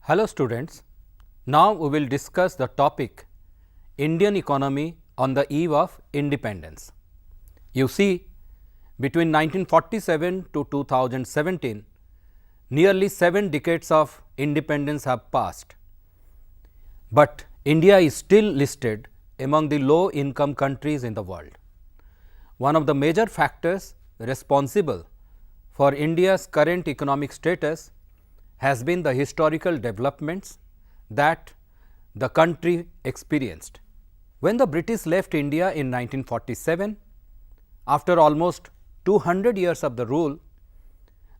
Hello students, now we will discuss the topic Indian economy on the eve of independence. You see, between 1947 to 2017, nearly 7 decades of independence have passed, but India is still listed among the low income countries in the world. One of the major factors responsible for India's current economic status has been the historical developments that the country experienced. When the British left India in 1947, after almost 200 years of the rule,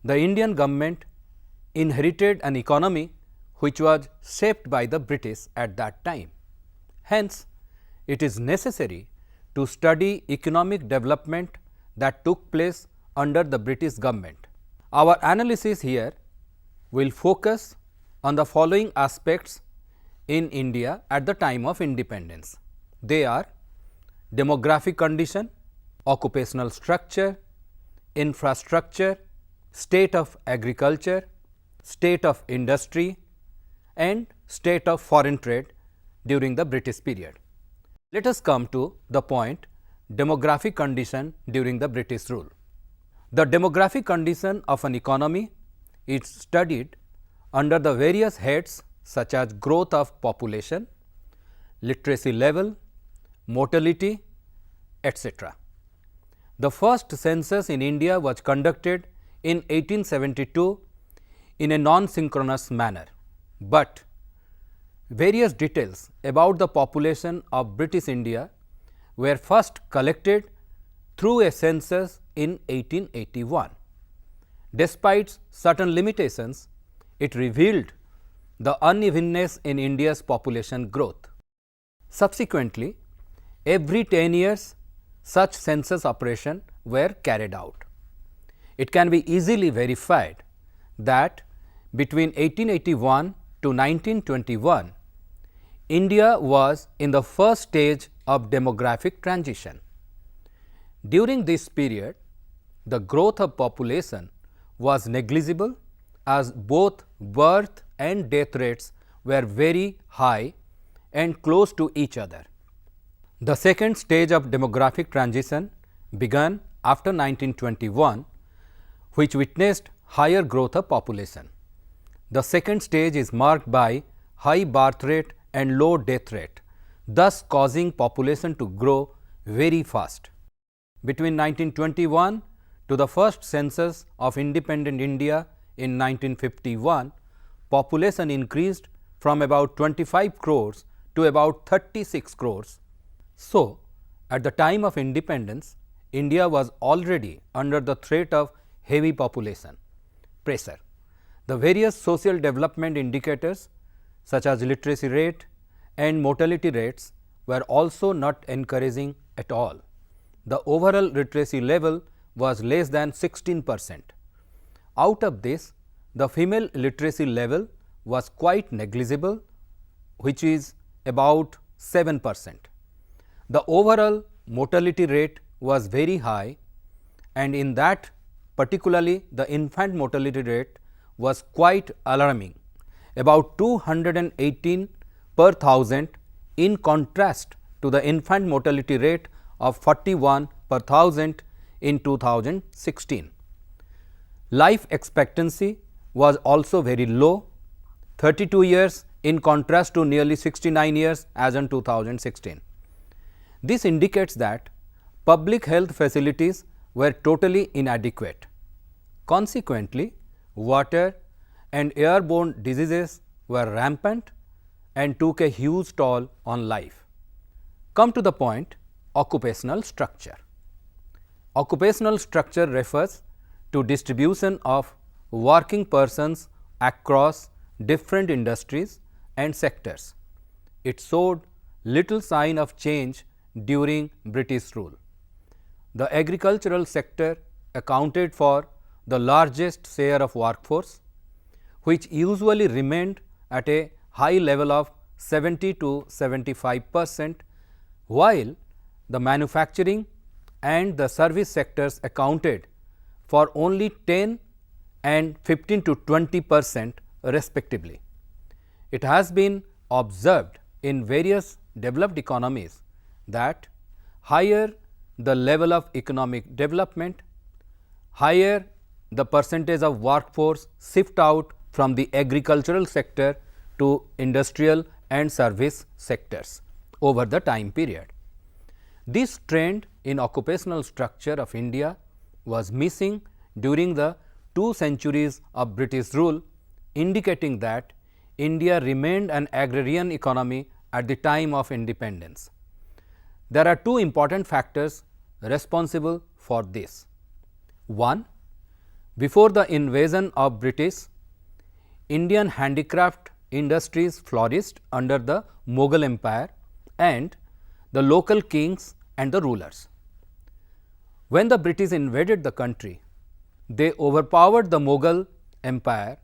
the Indian government inherited an economy which was shaped by the British at that time. Hence, it is necessary to study economic development that took place under the British government. Our analysis here will focus on the following aspects in India at the time of independence. They are demographic condition, occupational structure, infrastructure, state of agriculture, state of industry and state of foreign trade during the British period. Let us come to the point demographic condition during the British rule. The demographic condition of an economy is studied under the various heads such as growth of population, literacy level, mortality, etc. The first census in India was conducted in 1872 in a non-synchronous manner, but various details about the population of British India were first collected through a census in 1881. Despite certain limitations, it revealed the unevenness in India's population growth. Subsequently, every 10 years, such census operations were carried out. It can be easily verified that between 1881 to 1921, India was in the first stage of demographic transition. During this period, the growth of population was negligible as both birth and death rates were very high and close to each other. The second stage of demographic transition began after 1921, which witnessed higher growth of population. The second stage is marked by high birth rate and low death rate, thus causing population to grow very fast. Between 1921 to the first census of independent India in 1951, population increased from about 25 crores to about 36 crores. So, at the time of independence, India was already under the threat of heavy population pressure. The various social development indicators such as literacy rate and mortality rates were also not encouraging at all. The overall literacy level was less than 16%. Out of this, the female literacy level was quite negligible, which is about 7%. The overall mortality rate was very high, and in that particularly the infant mortality rate was quite alarming, about 218 per thousand, in contrast to the infant mortality rate of 41 per thousand in 2016. Life expectancy was also very low, 32 years in contrast to nearly 69 years as in 2016. This indicates that public health facilities were totally inadequate. Consequently, water and airborne diseases were rampant and took a huge toll on life. Come to the point, occupational structure. Occupational structure refers to distribution of working persons across different industries and sectors. It showed little sign of change during British rule. The agricultural sector accounted for the largest share of workforce, which usually remained at a high level of 70 to 75%, while the manufacturing and the service sectors accounted for only 10 and 15 to 20% respectively. it has been observed in various developed economies that higher the level of economic development, higher the percentage of workforce shift out from the agricultural sector to industrial and service sectors over the time period. This trend in occupational structure of India was missing during the 2 centuries of British rule, indicating that India remained an agrarian economy at the time of independence. There are 2 important factors responsible for this. 1. Before the invasion of British, Indian handicraft industries flourished under the Mughal Empire and the local kings and the rulers. When the British invaded the country, they overpowered the Mughal Empire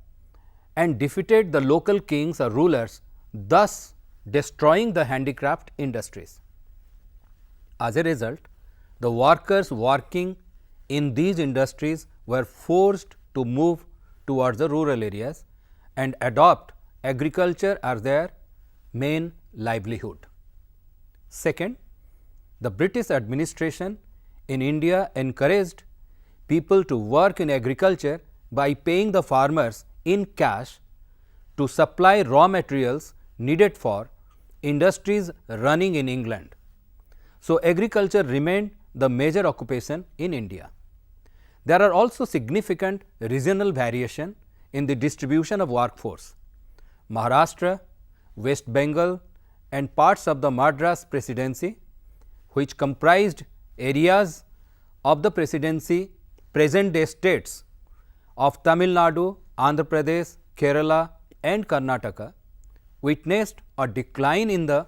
and defeated the local kings or rulers, thus destroying the handicraft industries. As a result, the workers working in these industries were forced to move towards the rural areas and adopt agriculture as their main livelihood. Second, the British administration in India encouraged people to work in agriculture by paying the farmers in cash to supply raw materials needed for industries running in England. So, agriculture remained the major occupation in India. There are also significant regional variation in the distribution of workforce. Maharashtra, West Bengal and parts of the Madras Presidency, which comprised areas of the Presidency present day states of Tamil Nadu, Andhra Pradesh, Kerala and Karnataka, witnessed a decline in the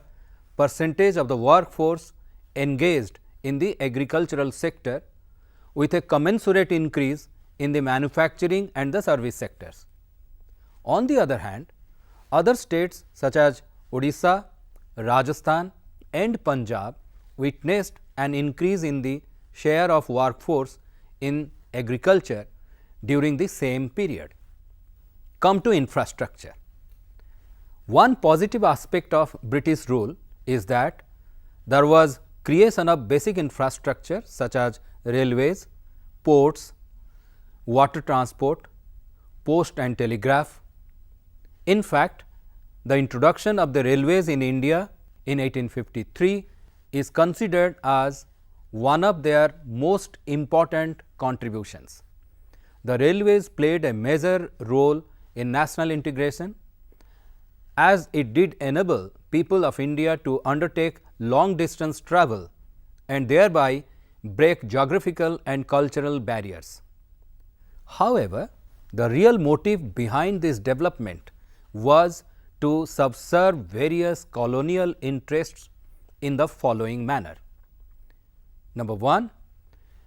percentage of the workforce engaged in the agricultural sector with a commensurate increase in the manufacturing and the service sectors. On the other hand, other states such as Odisha, Rajasthan and Punjab witnessed an increase in the share of workforce in agriculture during the same period. Come to infrastructure. One positive aspect of British rule is that there was creation of basic infrastructure such as railways, ports, water transport, post and telegraph. In fact, the introduction of the railways in India in 1853 is considered as one of their most important contributions. The railways played a major role in national integration, as it did enable people of India to undertake long distance travel and thereby break geographical and cultural barriers. However, the real motive behind this development was to subserve various colonial interests in the following manner. Number 1,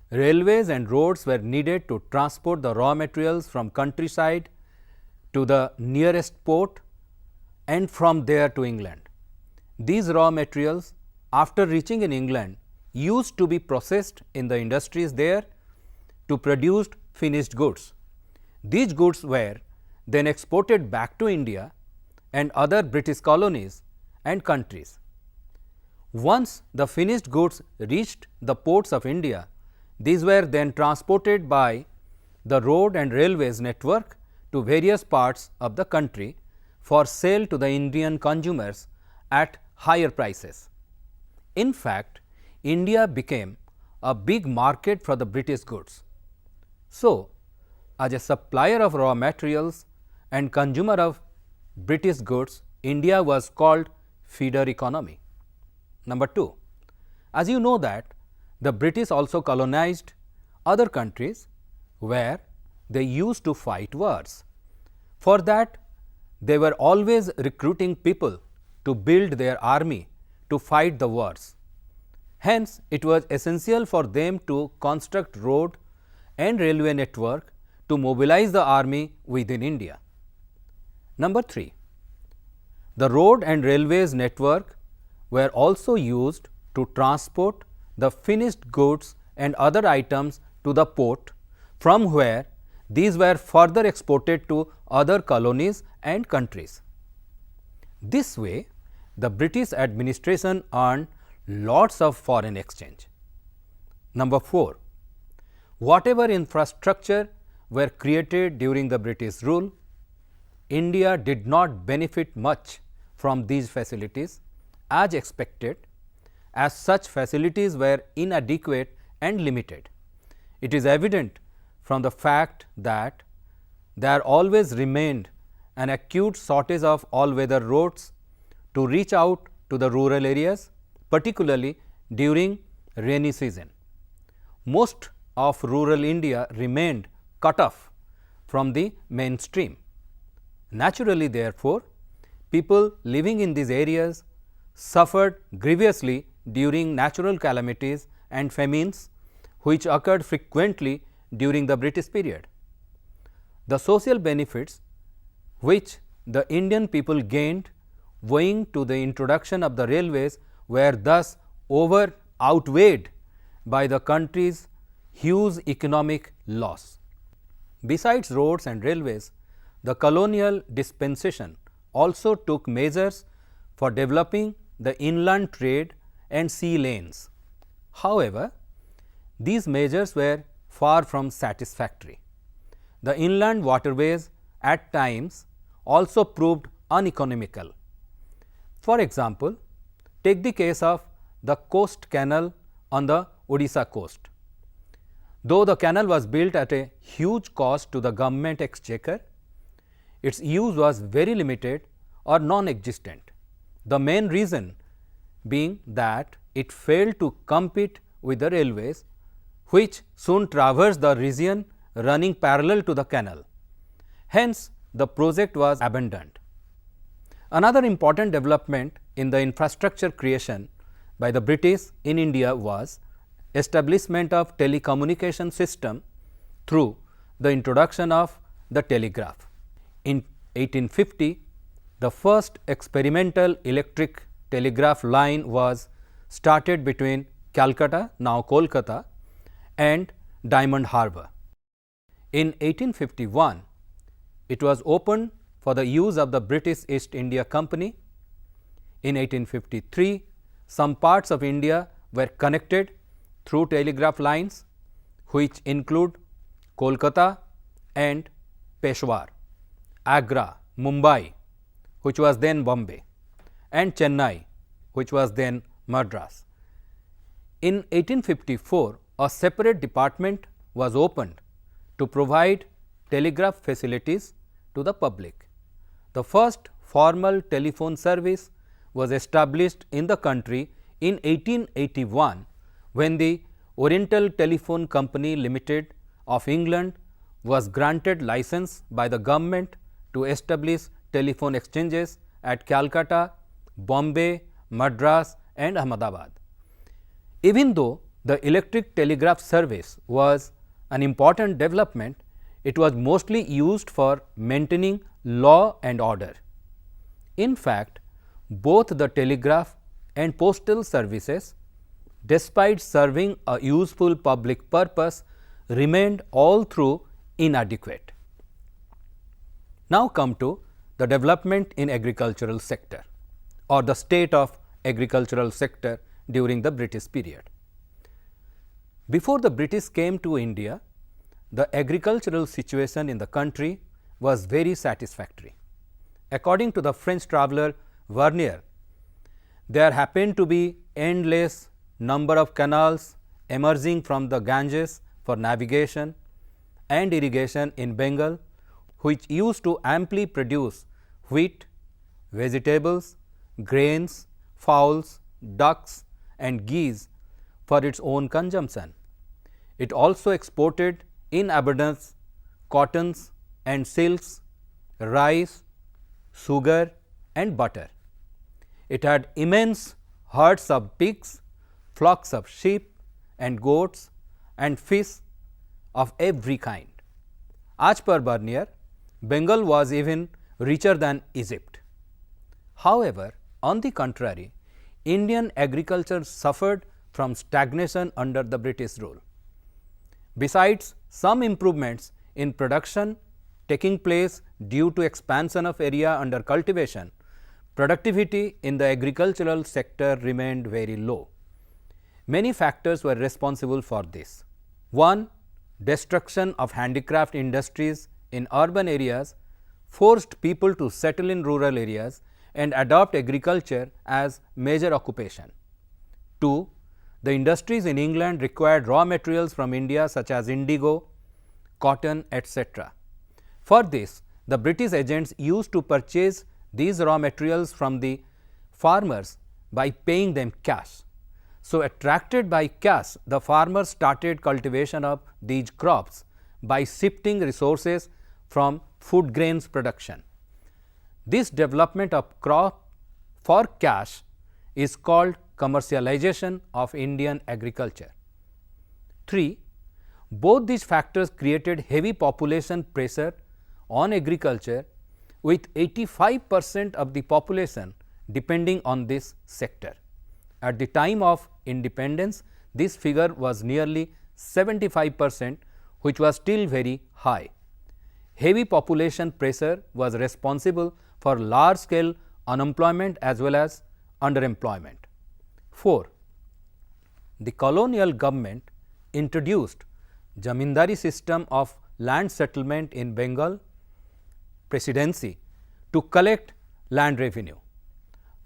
railways and roads were needed to transport the raw materials from countryside to the nearest port and from there to England. These raw materials, after reaching in England, used to be processed in the industries there to produce finished goods. These goods were then exported back to India and other British colonies and countries. Once the finished goods reached the ports of India, these were then transported by the road and railways network to various parts of the country for sale to the Indian consumers at higher prices. In fact, India became a big market for the British goods. So, as a supplier of raw materials and consumer of British goods, India was called feeder economy. Number 2, as you know that the British also colonized other countries where they used to fight wars. For that, they were always recruiting people to build their army to fight the wars. Hence, it was essential for them to construct road and railway network to mobilize the army within India. Number 3, the road and railways network were also used to transport the finished goods and other items to the port, from where these were further exported to other colonies and countries. This way, the British administration earned lots of foreign exchange. Number 4, whatever infrastructure were created during the British rule, India did not benefit much from these facilities as expected, as such facilities were inadequate and limited. It is evident from the fact that there always remained an acute shortage of all-weather roads to reach out to the rural areas, particularly during rainy season. Most of rural India remained cut off from the mainstream. Naturally, therefore, people living in these areas suffered grievously during natural calamities and famines, which occurred frequently during the British period. The social benefits which the Indian people gained owing to the introduction of the railways were thus outweighed by the country's huge economic loss. Besides roads and railways, the colonial dispensation also took measures for developing the inland trade and sea lanes. However, these measures were far from satisfactory. The inland waterways at times also proved uneconomical. For example, take the case of the coast canal on the Odisha coast. Though the canal was built at a huge cost to the government exchequer, its use was very limited or non-existent. The main reason being that it failed to compete with the railways, which soon traversed the region running parallel to the canal. Hence, the project was abandoned. Another important development in the infrastructure creation by the British in India was establishment of telecommunication system through the introduction of the telegraph. In 1850, the first experimental electric telegraph line was started between Calcutta, now Kolkata, and Diamond Harbour. In 1851, it was opened for the use of the British East India Company. In 1853, some parts of India were connected through telegraph lines, which include Kolkata and Peshawar, Agra, Mumbai, which was then Bombay, and Chennai, which was then Madras. In 1854, a separate department was opened to provide telegraph facilities to the public. The first formal telephone service was established in the country in 1881, when the Oriental Telephone Company Limited of England was granted license by the government to establish telephone exchanges at Calcutta, Bombay, Madras and Ahmedabad. Even though the electric telegraph service was an important development, it was mostly used for maintaining law and order. In fact, both the telegraph and postal services, despite serving a useful public purpose, remained all through inadequate. Now come to the development in agricultural sector or the state of agricultural sector during the British period. Before the British came to India, the agricultural situation in the country was very satisfactory. According to the French traveller Vernier, there happened to be endless number of canals emerging from the Ganges for navigation and irrigation in Bengal, which used to amply produce wheat, vegetables, grains, fowls, ducks and geese for its own consumption. It also exported in abundance cottons and silks, rice, sugar and butter. It had immense herds of pigs, flocks of sheep and goats and fish of every kind. As per Bernier, Bengal was even richer than Egypt. However, on the contrary, Indian agriculture suffered from stagnation under the British rule. Besides some improvements in production taking place due to expansion of area under cultivation, productivity in the agricultural sector remained very low. Many factors were responsible for this. 1. Destruction of handicraft industries in urban areas forced people to settle in rural areas and adopt agriculture as major occupation. 2. The industries in England required raw materials from India such as indigo, cotton, etc. For this, the British agents used to purchase these raw materials from the farmers by paying them cash. So, attracted by cash, the farmers started cultivation of these crops by shifting resources from food grains production. This development of crop for cash is called commercialization of Indian agriculture. 3. Both these factors created heavy population pressure on agriculture, with 85% of the population depending on this sector. At the time of independence, this figure was nearly 75%, which was still very high. Heavy population pressure was responsible for large scale unemployment as well as underemployment. 4. The colonial government introduced Jamindari system of land settlement in Bengal Presidency to collect land revenue.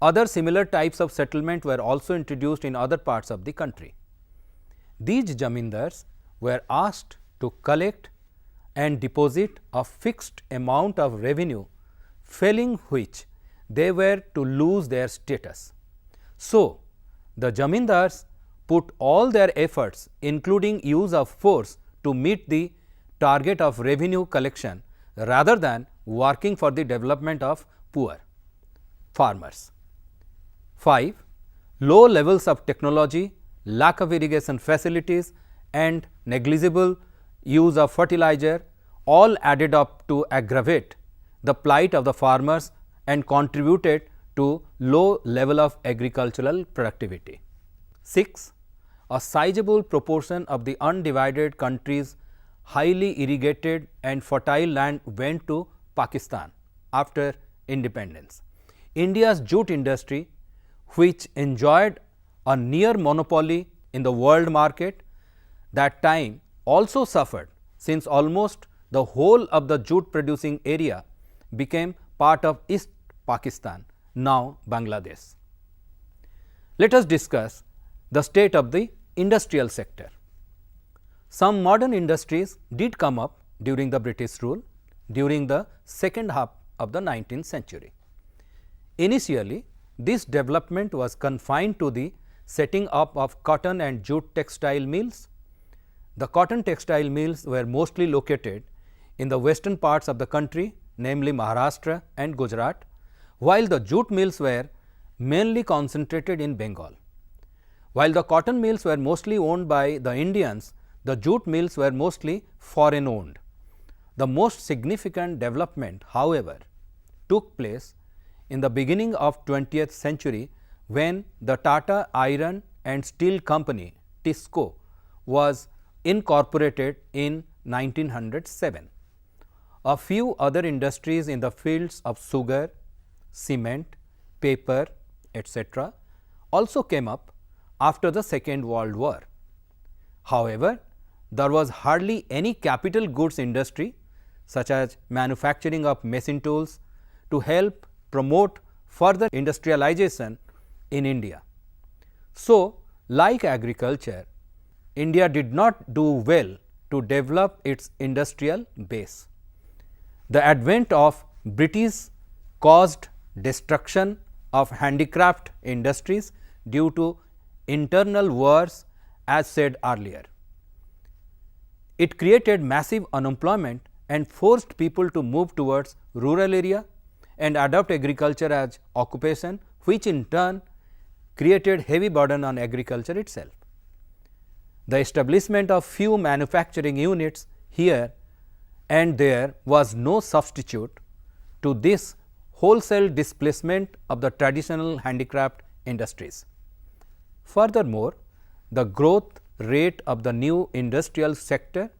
Other similar types of settlement were also introduced in other parts of the country. These Jamindars were asked to collect and deposit a fixed amount of revenue, failing which they were to lose their status. So, the Jamindars put all their efforts, including use of force, to meet the target of revenue collection rather than working for the development of poor farmers. 5. Low levels of technology, lack of irrigation facilities and negligible use of fertilizer all added up to aggravate the plight of the farmers and contributed to low level of agricultural productivity. 6. A sizable proportion of the undivided country's highly irrigated and fertile land went to Pakistan after independence. India's jute industry, which enjoyed a near monopoly in the world market that time, also suffered, since almost the whole of the jute producing area became part of East Pakistan, now Bangladesh. Let us discuss the state of the industrial sector. Some modern industries did come up during the British rule during the second half of the 19th century. Initially, this development was confined to the setting up of cotton and jute textile mills. The cotton textile mills were mostly located in the western parts of the country, namely Maharashtra and Gujarat, while the jute mills were mainly concentrated in Bengal. While the cotton mills were mostly owned by the Indians, the jute mills were mostly foreign owned. The most significant development, however, took place in the beginning of 20th century, when the Tata Iron and Steel Company (TISCO) was incorporated in 1907. A few other industries in the fields of sugar, cement, paper, etc. also came up after the Second World War. However, there was hardly any capital goods industry such as manufacturing of machine tools to help promote further industrialization in India. So, like agriculture, India did not do well to develop its industrial base. The advent of British caused destruction of handicraft industries due to internal wars, as said earlier. It created massive unemployment and forced people to move towards rural area and adopt agriculture as occupation, which in turn created heavy burden on agriculture itself. The establishment of few manufacturing units here and there was no substitute to this wholesale displacement of the traditional handicraft industries. Furthermore, the growth rate of the new industrial sector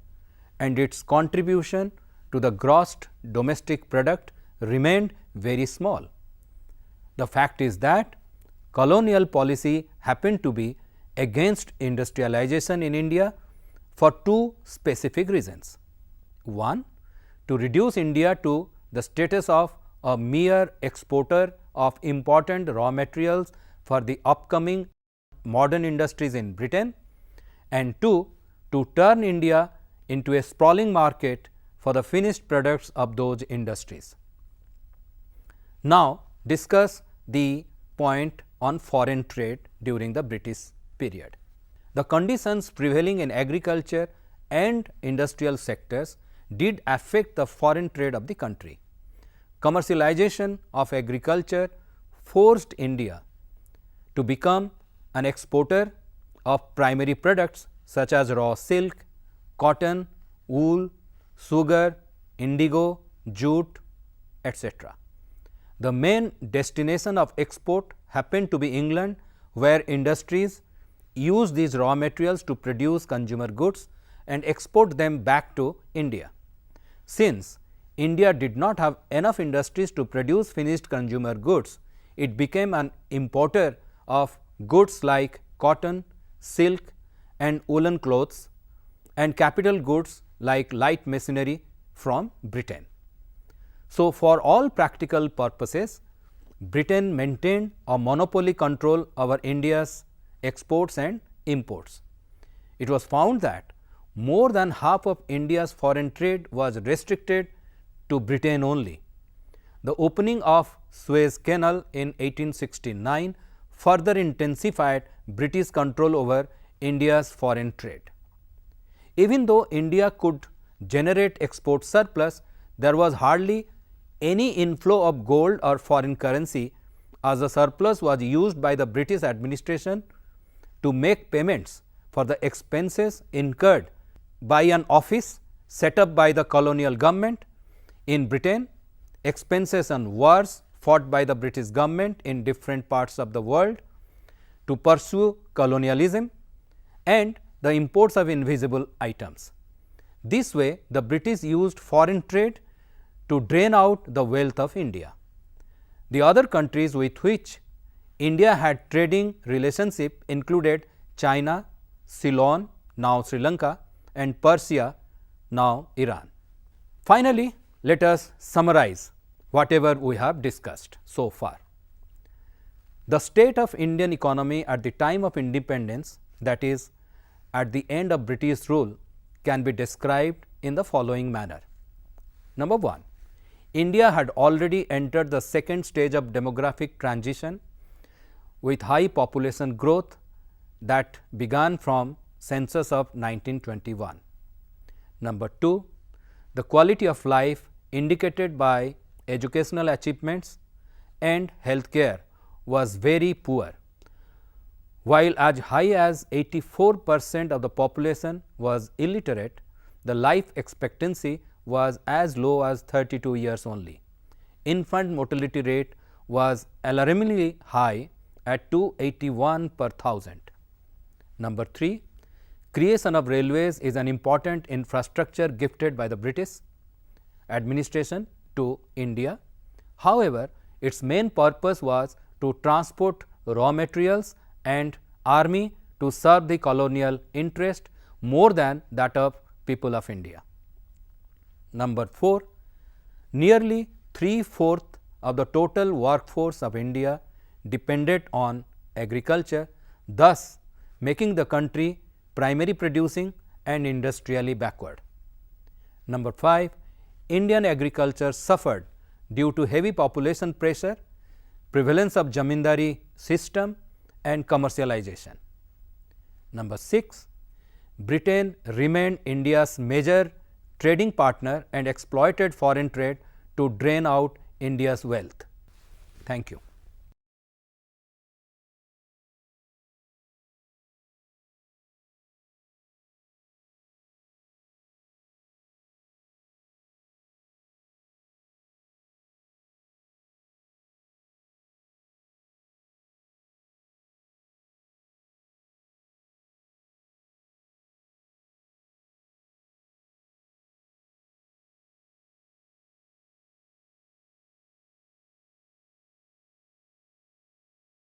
and its contribution to the gross domestic product remained very small. The fact is that colonial policy happened to be against industrialization in India for two specific reasons. One, to reduce India to the status of a mere exporter of important raw materials for the upcoming modern industries in Britain, and two, to turn India into a sprawling market for the finished products of those industries. Now, discuss the point on foreign trade during the British period. The conditions prevailing in agriculture and industrial sectors did affect the foreign trade of the country. Commercialization of agriculture forced India to become an exporter of primary products such as raw silk, cotton, wool, sugar, indigo, jute, etc. The main destination of export happened to be England, where industries use these raw materials to produce consumer goods and export them back to India. Since India did not have enough industries to produce finished consumer goods, it became an importer of goods like cotton, silk and woolen clothes, and capital goods like light machinery from Britain. So, for all practical purposes, Britain maintained a monopoly control over India's exports and imports. It was found that more than half of India's foreign trade was restricted to Britain only. The opening of Suez Canal in 1869 further intensified British control over India's foreign trade. Even though India could generate export surplus, there was hardly any inflow of gold or foreign currency, as the surplus was used by the British administration to make payments for the expenses incurred by an office set up by the colonial government in Britain, expenses on wars fought by the British government in different parts of the world to pursue colonialism, and the imports of invisible items. This way, the British used foreign trade to drain out the wealth of India. The other countries with which India had trading relationship included China, Ceylon, now Sri Lanka, and Persia, now Iran. Finally, let us summarize whatever we have discussed so far. The state of Indian economy at the time of independence, that is, at the end of British rule, can be described in the following manner. Number 1, India had already entered the second stage of demographic transition with high population growth that began from census of 1921. Number 2, the quality of life indicated by educational achievements and healthcare was very poor, while as high as 84% of the population was illiterate. The life expectancy was as low as 32 years only. Infant mortality rate was alarmingly high at 281 per thousand. Number 3, creation of railways is an important infrastructure gifted by the British administration to India. However, its main purpose was to transport raw materials and army to serve the colonial interest more than that of people of India. Number 4, nearly 3/4 of the total workforce of India depended on agriculture, thus making the country primary producing and industrially backward. Number 5, Indian agriculture suffered due to heavy population pressure, prevalence of zamindari system and commercialization. Number 6, Britain remained India's major trading partner and exploited foreign trade to drain out India's wealth. Thank you.